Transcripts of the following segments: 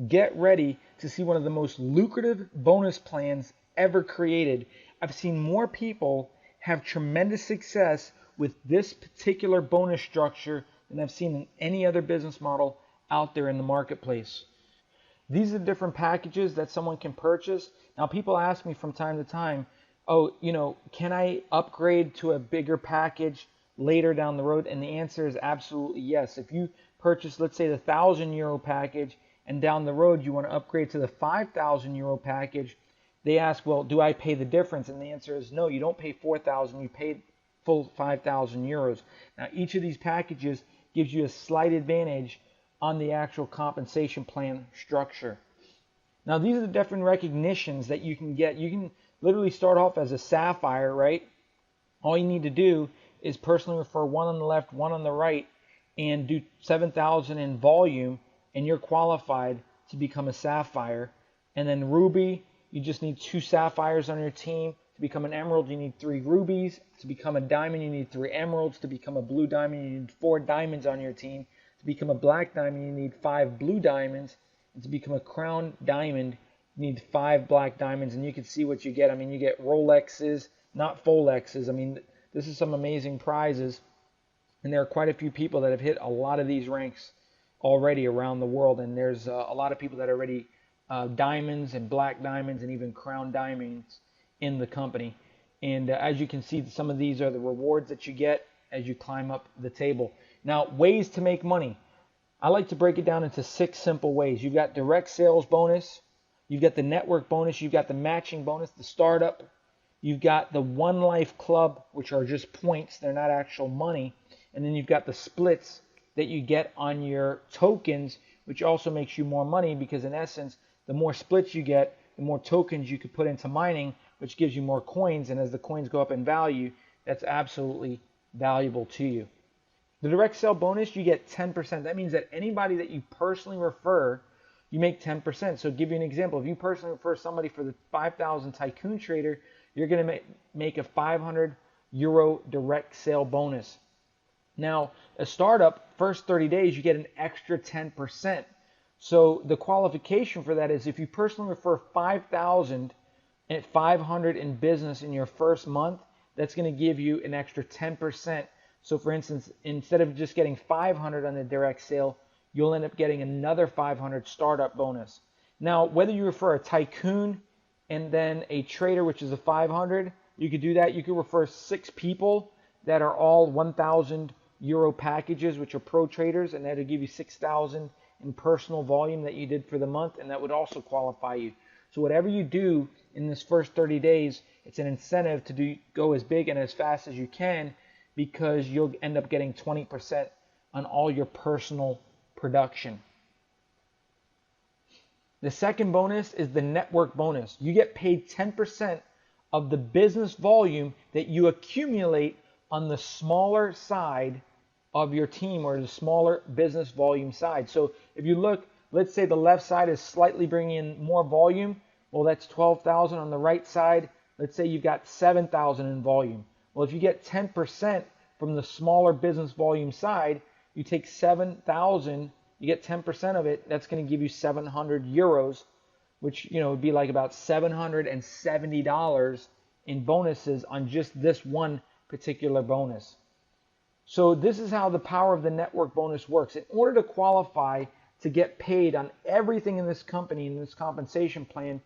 Get ready to see one of the most lucrative bonus plans ever created. I've seen more people have tremendous success with this particular bonus structure than I've seen in any other business model out there in the marketplace. These are different packages that someone can purchase. Now, people ask me from time to time, oh, can I upgrade to a bigger package later down the road? And the answer is absolutely yes. If you purchase, let's say, the €1,000 package, and down the road you want to upgrade to the €5,000 package, they ask, well, do I pay the difference? And the answer is no, you don't pay 4,000, you pay full €5,000. Now, each of these packages gives you a slight advantage on the actual compensation plan structure. Now, these are the different recognitions that you can get. You can literally start off as a sapphire, right? All you need to do is personally refer one on the left, one on the right, and do 7,000 in volume, and you're qualified to become a sapphire. And then ruby, you just need 2 sapphires on your team. To become an emerald, you need 3 rubies. To become a diamond, you need 3 emeralds. To become a blue diamond, you need 4 diamonds on your team. To become a black diamond, you need 5 blue diamonds. And to become a crown diamond, you need 5 black diamonds. And you can see what you get. I mean, you get Rolexes, not Folexes. I mean, this is some amazing prizes. And there are quite a few people that have hit a lot of these ranks already around the world. And there's a lot of people that are already diamonds and black diamonds and even crown diamonds in the company. And as you can see, some of these are the rewards that you get as you climb up the table. Now, ways to make money. I like to break it down into 6 simple ways. You've got direct sales bonus, you've got the network bonus, you've got the matching bonus, the startup, you've got the One Life Club, which are just points, they're not actual money, and then you've got the splits that you get on your tokens, which also makes you more money because in essence, the more splits you get, the more tokens you could put into mining, which gives you more coins, and as the coins go up in value, that's absolutely valuable to you. The direct sale bonus, you get 10%. That means that anybody that you personally refer, you make 10%. So give you an example. If you personally refer somebody for the 5,000 Tycoon Trader, you're going to make a €500 direct sale bonus. Now, a startup, first 30 days, you get an extra 10%. So the qualification for that is if you personally refer 5,000 at 500 in business in your first month, that's going to give you an extra 10%. So for instance, instead of just getting 500 on the direct sale, you'll end up getting another 500 startup bonus. Now, whether you refer a tycoon and then a trader, which is a 500, you could do that. You could refer 6 people that are all €1,000 packages, which are pro traders, and that'll give you 6,000 in personal volume that you did for the month, and that would also qualify you. So whatever you do in this first 30 days, it's an incentive to go as big and as fast as you can, because you'll end up getting 20% on all your personal production. The second bonus is the network bonus. You get paid 10% of the business volume that you accumulate on the smaller side of your team, or the smaller business volume side. So if you look, let's say the left side is slightly bringing in more volume. Well, that's 12,000 on the right side. Let's say you've got 7,000 in volume. Well, if you get 10% from the smaller business volume side, you take 7,000, you get 10% of it, that's going to give you €700, which would be like about $770 in bonuses on just this one particular bonus. So this is how the power of the network bonus works. In order to qualify to get paid on everything in this company, in this compensation plan,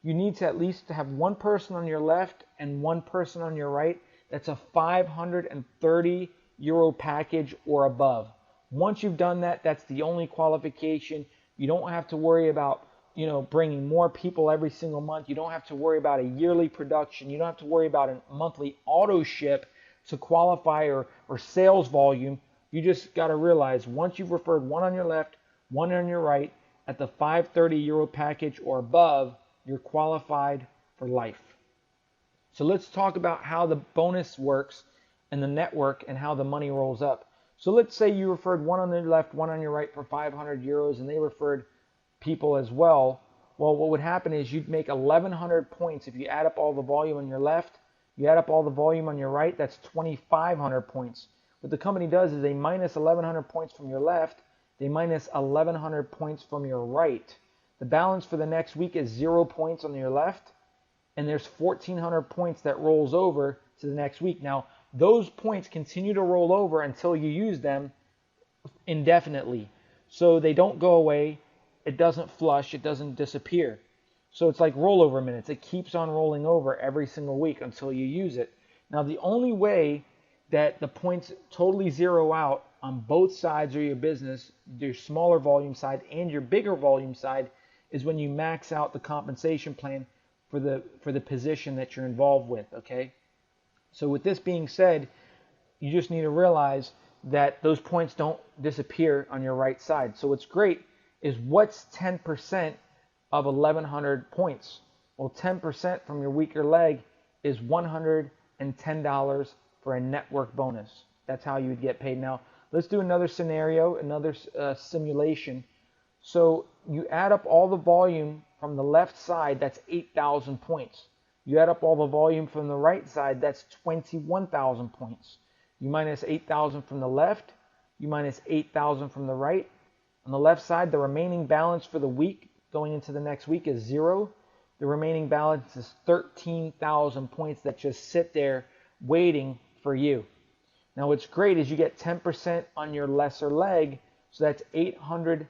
you need to at least have one person on your left and one person on your right. That's a €530 package or above. Once you've done that, that's the only qualification. You don't have to worry about bringing more people every single month. You don't have to worry about a yearly production. You don't have to worry about a monthly auto ship to qualify or sales volume. You just got to realize once you've referred one on your left, one on your right at the €530 package or above, you're qualified for life. So let's talk about how the bonus works and the network and how the money rolls up. So let's say you referred one on your left, one on your right for €500, and they referred people as well. Well, what would happen is you'd make 1,100 points if you add up all the volume on your left. You add up all the volume on your right, that's 2,500 points. What the company does is they minus 1,100 points from your left, they minus 1,100 points from your right. The balance for the next week is 0 points on your left, and there's 1,400 points that rolls over to the next week. Now, those points continue to roll over until you use them indefinitely. So they don't go away, it doesn't flush, it doesn't disappear. So it's like rollover minutes. It keeps on rolling over every single week until you use it. Now, the only way that the points totally zero out on both sides of your business, your smaller volume side and your bigger volume side, is when you max out the compensation plan for the position that you're involved with, okay? So with this being said, you just need to realize that those points don't disappear on your right side. So what's great is, what's 10% of 1,100 points? Well, 10% from your weaker leg is $110 for a network bonus. That's how you would get paid. Now, let's do another scenario, another simulation. So you add up all the volume from the left side, that's 8,000 points. You add up all the volume from the right side, that's 21,000 points. You minus 8,000 from the left, you minus 8,000 from the right. On the left side, the remaining balance for the week going into the next week is 0. The remaining balance is 13,000 points that just sit there waiting for you. Now, what's great is you get 10% on your lesser leg, so that's $800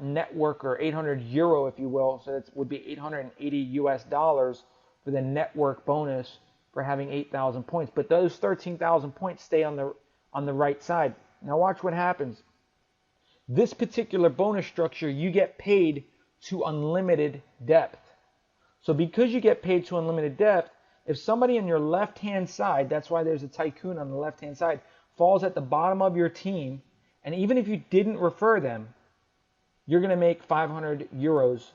network, or 800 euro, if you will. So that would be 880 US dollars for the network bonus for having 8,000 points. But those 13,000 points stay on the right side. Now watch what happens. This particular bonus structure, you get paid to unlimited depth. So because you get paid to unlimited depth, if somebody on your left-hand side, that's why there's a tycoon on the left-hand side, falls at the bottom of your team, and even if you didn't refer them, you're going to make 500 euros.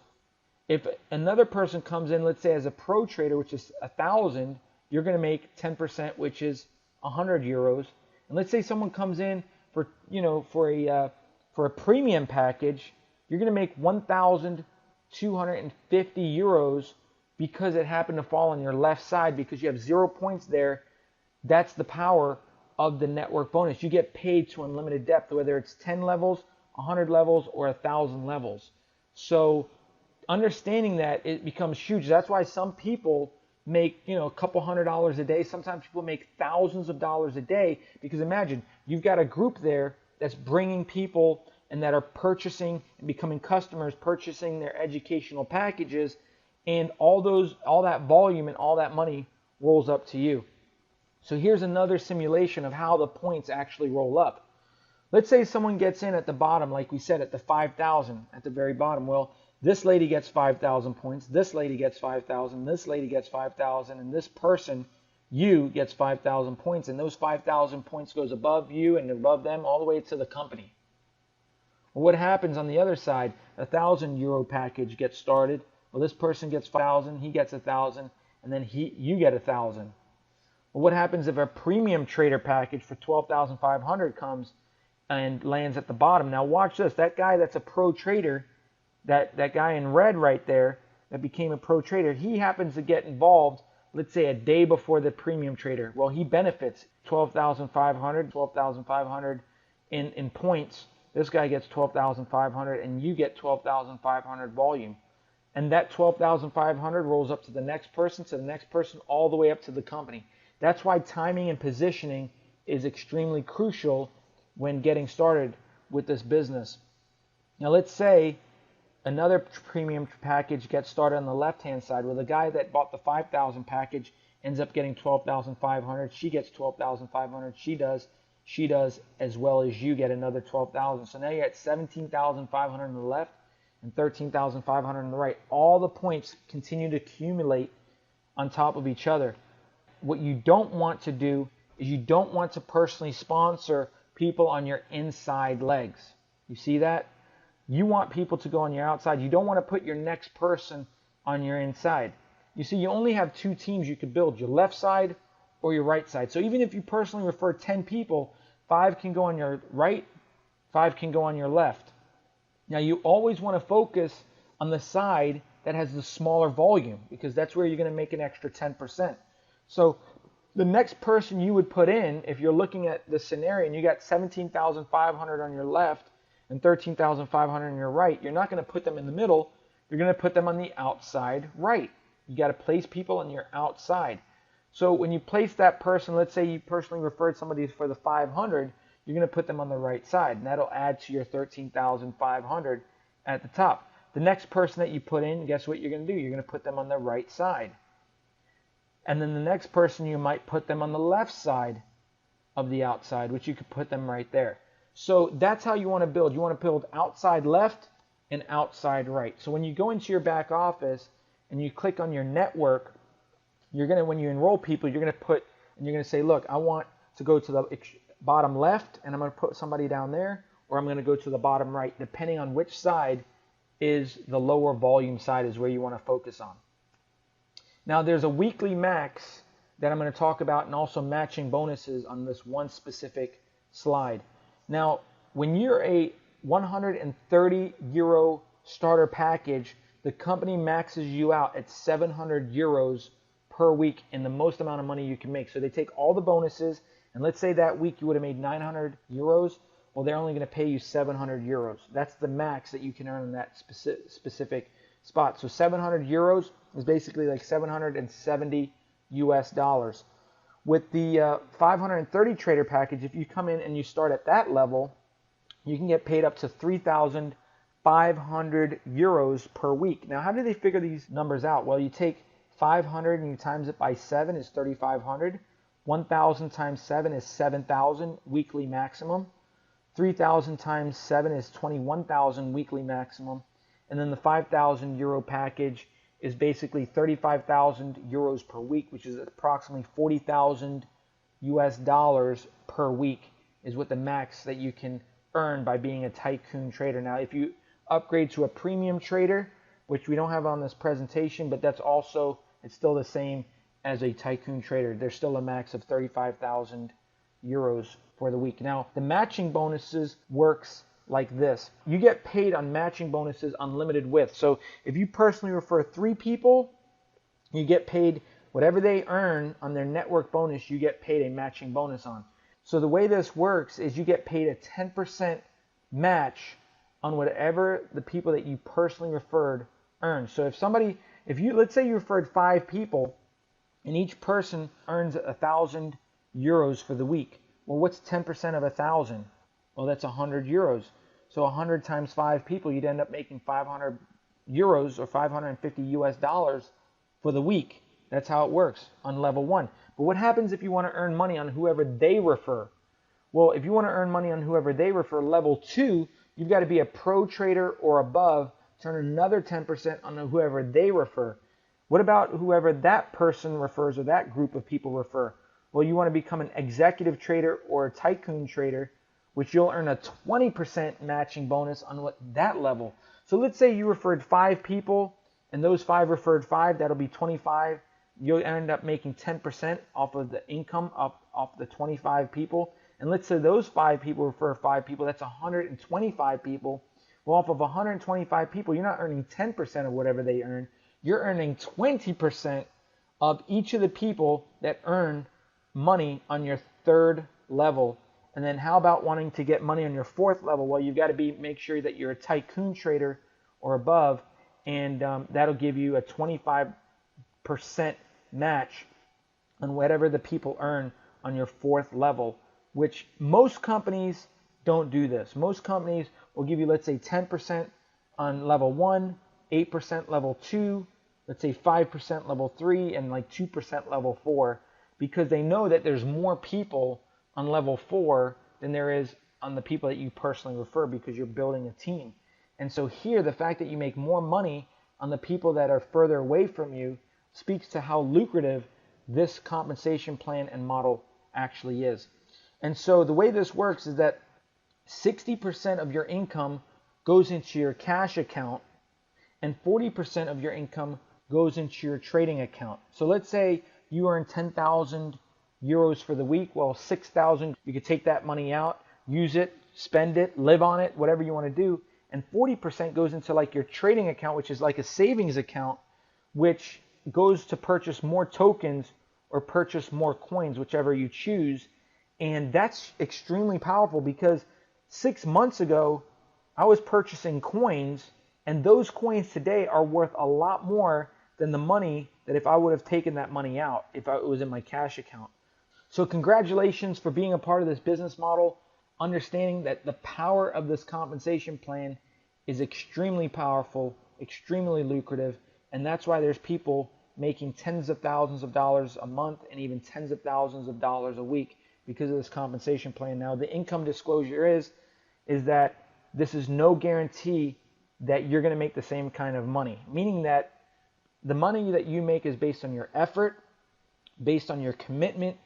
If another person comes in, let's say as a pro trader, which is 1,000, you're going to make 10%, which is 100 euros. And let's say someone comes in for, for a premium package, you're going to make 1,250 euros because it happened to fall on your left side, because you have 0 points there. That's the power of the network bonus. You get paid to unlimited depth, whether it's 10 levels, 100 levels, or 1,000 levels. So understanding that, it becomes huge. That's why some people make, a couple $100s a day. Sometimes people make thousands of dollars a day, because imagine, you've got a group there that's bringing people and that are purchasing and becoming customers, purchasing their educational packages, and all that volume and all that money rolls up to you. So here's another simulation of how the points actually roll up. Let's say someone gets in at the bottom, like we said, at the 5,000 at the very bottom. Well, this lady gets 5,000 points, this lady gets 5,000, this lady gets 5,000, and this person, you, gets 5,000 points, and those 5,000 points goes above you and above them all the way to the company. Well, what happens on the other side? A 1,000 euro package gets started. Well, this person gets 5,000, he gets 1,000, and then you get 1,000. Well, what happens if a premium trader package for 12,500 comes and lands at the bottom? Now watch this. That guy that's a pro trader, that guy in red right there that became a pro trader, he happens to get involved, let's say a day before the premium trader. Well, he benefits 12,500 in points. This guy gets 12,500, and you get 12,500 volume. And that 12,500 rolls up to the next person, all the way up to the company. That's why timing and positioning is extremely crucial when getting started with this business. Now let's say another premium package gets started on the left-hand side, where the guy that bought the 5,000 package ends up getting 12,500. She gets 12,500. She does as well as you get another 12,000. So now you're at 17,500 on the left and 13,500 on the right. All the points continue to accumulate on top of each other. What you don't want to do is you don't want to personally sponsor people on your inside legs. You see that? You want people to go on your outside. You don't want to put your next person on your inside. You see, you only have 2 teams you could build, your left side or your right side. So even if you personally refer 10 people, 5 can go on your right, 5 can go on your left. Now you always want to focus on the side that has the smaller volume, because that's where you're going to make an extra 10%. So the next person you would put in, if you're looking at the scenario and you got 17,500 on your left and 13,500 on your right, you're not going to put them in the middle. You're going to put them on the outside right. You got to place people on your outside. So when you place that person, let's say you personally referred somebody for the 500, you're going to put them on the right side, and that'll add to your 13,500 at the top. The next person that you put in, guess what you're going to do? You're going to put them on the right side. And then the next person, you might put them on the left side of the outside, which you could put them right there. So that's how you want to build. You want to build outside left and outside right. So when you go into your back office and you click on your network, you're going to, when you enroll people, you're going to put, and you're going to say, look, I want to go to the bottom left, and I'm going to put somebody down there, or I'm going to go to the bottom right, depending on which side is the lower volume side is where you want to focus on. Now, there's a weekly max that I'm going to talk about, and also matching bonuses on this one specific slide. Now, when you're a 130 euro starter package, the company maxes you out at 700 euros per week in the most amount of money you can make. So they take all the bonuses, and let's say that week you would have made 900 euros. Well, they're only going to pay you 700 euros. That's the max that you can earn in that specific spot. So 700 euros is basically like 770 US dollars. With the 530 trader package, if you come in and you start at that level, you can get paid up to 3,500 euros per week. Now, how do they figure these numbers out? Well, you take 500 and you times it by 7 is 3,500. 1,000 times 7 is 7,000 weekly maximum. 3,000 times 7 is 21,000 weekly maximum. And then the 5,000 euro package is basically 35,000 euros per week, which is approximately 40,000 US dollars per week is what the max that you can earn by being a tycoon trader. Now, if you upgrade to a premium trader, which we don't have on this presentation, but that's also, it's still the same as a tycoon trader. There's still a max of 35,000 euros for the week. Now, the matching bonuses works like this. You get paid on matching bonuses unlimited with. So if you personally refer 3 people, you get paid whatever they earn on their network bonus, you get paid a matching bonus on. So the way this works is you get paid a 10% match on whatever the people that you personally referred earn. So if you, let's say you referred 5 people and each person earns 1,000 euros for the week. Well, what's 10% of 1,000? Well, that's 100 euros. So 100 times 5 people, you'd end up making 500 euros or 550 US dollars for the week. That's how it works on level 1. But what happens if you want to earn money on whoever they refer? Well, if you want to earn money on whoever they refer, level 2, you've got to be a pro trader or above to earn another 10% on whoever they refer. What about whoever that person refers or that group of people refer? Well, you want to become an executive trader or a tycoon trader, which you'll earn a 20% matching bonus on that level. So let's say you referred 5 people and those 5 referred 5, that'll be 25. You'll end up making 10% off of the income off the 25 people. And let's say those 5 people refer 5 people, that's 125 people. Well, off of 125 people, you're not earning 10% of whatever they earn. You're earning 20% of each of the people that earn money on your 3rd level. And then how about wanting to get money on your 4th level? Well, you've got to make sure that you're a tycoon trader or above, and that'll give you a 25% match on whatever the people earn on your 4th level, which most companies don't do this. Most companies will give you, let's say, 10% on level 1, 8% level 2, let's say 5% level 3, and like 2% level 4, because they know that there's more people on level 4 than there is on the people that you personally refer, because you're building a team. And so here, the fact that you make more money on the people that are further away from you speaks to how lucrative this compensation plan and model actually is. And so the way this works is that 60% of your income goes into your cash account and 40% of your income goes into your trading account. So let's say you earn 10,000 euros for the week. Well, 6,000, you could take that money out, use it, spend it, live on it, whatever you want to do. And 40% goes into like your trading account, which is like a savings account, which goes to purchase more tokens or purchase more coins, whichever you choose. And that's extremely powerful, because 6 months ago, I was purchasing coins, and those coins today are worth a lot more than the money that if I would have taken that money out, if it was in my cash account. So congratulations for being a part of this business model, understanding that the power of this compensation plan is extremely powerful, extremely lucrative, and that's why there's people making tens of thousands of dollars a month and even tens of thousands of dollars a week because of this compensation plan. Now, the income disclosure is that this is no guarantee that you're going to make the same kind of money, meaning that the money that you make is based on your effort, based on your commitment,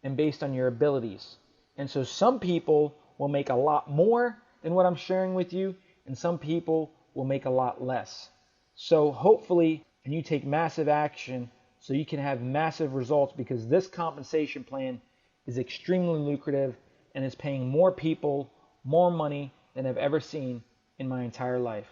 and based on your abilities. And so some people will make a lot more than what I'm sharing with you, and some people will make a lot less. So hopefully, and you take massive action so you can have massive results, because this compensation plan is extremely lucrative and is paying more people more money than I've ever seen in my entire life.